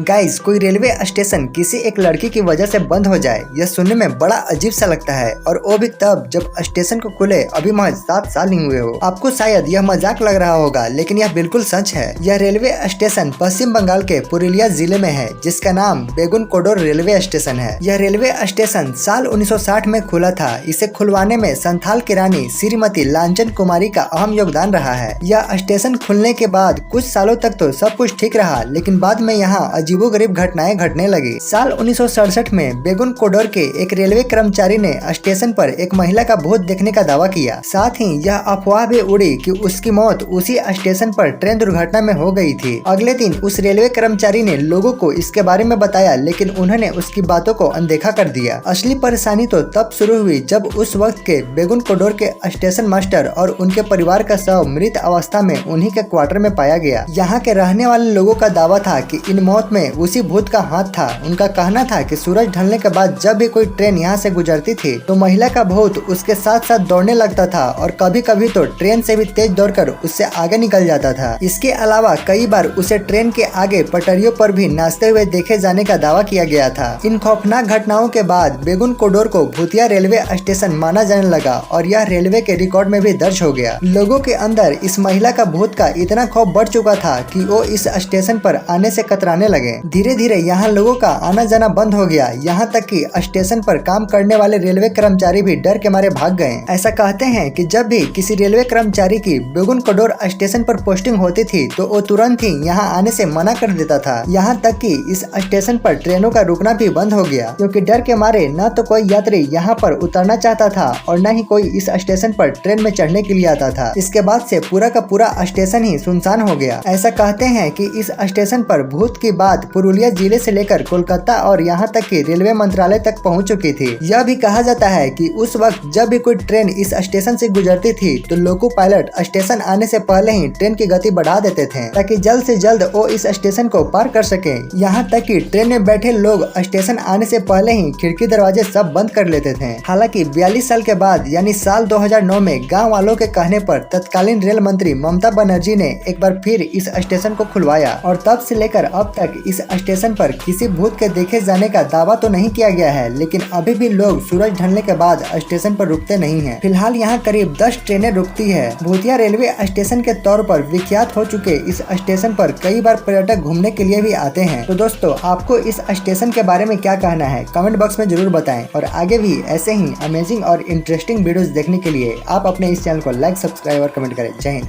Guys, कोई railway station किसी एक लड़की की वजह से बंद हो जाए, यह सुनने में बड़ा अजीब सा लगता है। और वो भी तब जब स्टेशन को खुले अभी महज 7 साल ही हुए हो। आपको शायद यह मजाक लग रहा होगा, लेकिन यह बिल्कुल सच है। यह रेलवे स्टेशन पश्चिम बंगाल के पुरुलिया जिले में है, जिसका नाम बेगुन कोडोर रेलवे स्टेशन है। यह रेलवे स्टेशन साल 1960 में खुला था। इसे खुलवाने में संथाल की रानी श्रीमती लांचन कुमारी का अहम योगदान रहा है। यह स्टेशन खुलने के बाद कुछ सालों तक तो सब कुछ ठीक रहा, लेकिन बाद में यहाँ अजीबोगरीब घटनाएं घटने लगी। साल 1967 में बेगुन कोडोर के एक रेलवे कर्मचारी ने स्टेशन पर एक महिला का भूत देखने का दावा किया। साथ ही यह अफवाह भी उड़ी कि उसकी मौत उसी स्टेशन पर ट्रेन दुर्घटना में हो गई थी। अगले दिन उस रेलवे कर्मचारी ने लोगों को इसके बारे में बताया, लेकिन उन्होंने उसकी बातों को अनदेखा कर दिया। असली परेशानी तो तब शुरू हुई जब उस वक्त के बेगुन कोडोर के स्टेशन मास्टर और उनके परिवार का शव मृत अवस्था में उन्हीं के क्वार्टर में पाया गया। यहाँ के रहने वाले लोगों का दावा था कि इन मौत में उसी भूत का हाथ था। उनका कहना था कि सूरज ढलने के बाद जब भी कोई ट्रेन यहाँ से गुजरती थी तो महिला का भूत उसके साथ साथ दौड़ने लगता था और कभी कभी तो ट्रेन से भी तेज दौड़कर उससे आगे निकल जाता था। इसके अलावा कई बार उसे ट्रेन के आगे पटरियों पर भी नाचते हुए देखे जाने का दावा किया गया था। इन खौफनाक घटनाओं के बाद बेगुन कोडोर को भूतिया रेलवे स्टेशन माना जाने लगा और यह रेलवे के रिकॉर्ड में भी दर्ज हो गया। लोगों के अंदर इस महिला का भूत का इतना खौफ बढ़ चुका था कि वो इस स्टेशन पर आने से कतराने लगे। धीरे धीरे यहाँ लोगों का आना जाना बंद हो गया। यहाँ तक कि स्टेशन पर काम करने वाले रेलवे कर्मचारी भी डर के मारे भाग गए। ऐसा कहते हैं कि जब भी किसी रेलवे कर्मचारी की बेगुन कोडोर स्टेशन पर पोस्टिंग होती थी तो वो तुरंत ही यहाँ आने से मना कर देता था। यहाँ तक कि इस स्टेशन पर ट्रेनों का रुकना भी बंद हो गया, क्योंकि डर के मारे न तो कोई यात्री यहाँ पर उतरना चाहता था और न ही कोई इस स्टेशन पर ट्रेन में चढ़ने के लिए आता था। इसके बाद से पूरा का पूरा स्टेशन ही सुनसान हो गया। ऐसा कहते हैं कि इस स्टेशन पर भूत की बात पुरुलिया जिले से लेकर कोलकाता और यहाँ तक कि रेलवे मंत्रालय तक पहुँच चुकी थी। यह भी कहा जाता है कि उस वक्त जब भी कोई ट्रेन इस स्टेशन से गुजरती थी तो लोको पायलट स्टेशन आने से पहले ही ट्रेन की गति बढ़ा देते थे, ताकि जल्द से जल्द वो इस स्टेशन को पार कर सके। यहाँ तक कि ट्रेन में बैठे लोग स्टेशन आने से पहले ही खिड़की दरवाजे सब बंद कर लेते थे। हालांकि 42 साल के बाद यानी साल 2009 में गाँव वालों के कहने पर तत्कालीन रेल मंत्री ममता बनर्जी ने एक बार फिर इस स्टेशन को खुलवाया और तब से लेकर अब तक इस स्टेशन पर किसी भूत के देखे जाने का दावा तो नहीं किया गया है, लेकिन अभी भी लोग सूरज ढलने के बाद स्टेशन पर रुकते नहीं हैं। फिलहाल यहाँ करीब 10 ट्रेनें रुकती है। भूतिया रेलवे स्टेशन के तौर पर विख्यात हो चुके इस स्टेशन पर कई बार पर्यटक घूमने के लिए भी आते हैं। तो दोस्तों, आपको इस स्टेशन के बारे में क्या कहना है कमेंट बॉक्स में जरूर बताएं। और आगे भी ऐसे ही अमेजिंग और इंटरेस्टिंग वीडियोस देखने के लिए आप अपने इस चैनल को लाइक, सब्सक्राइब और कमेंट करें। जय हिंद।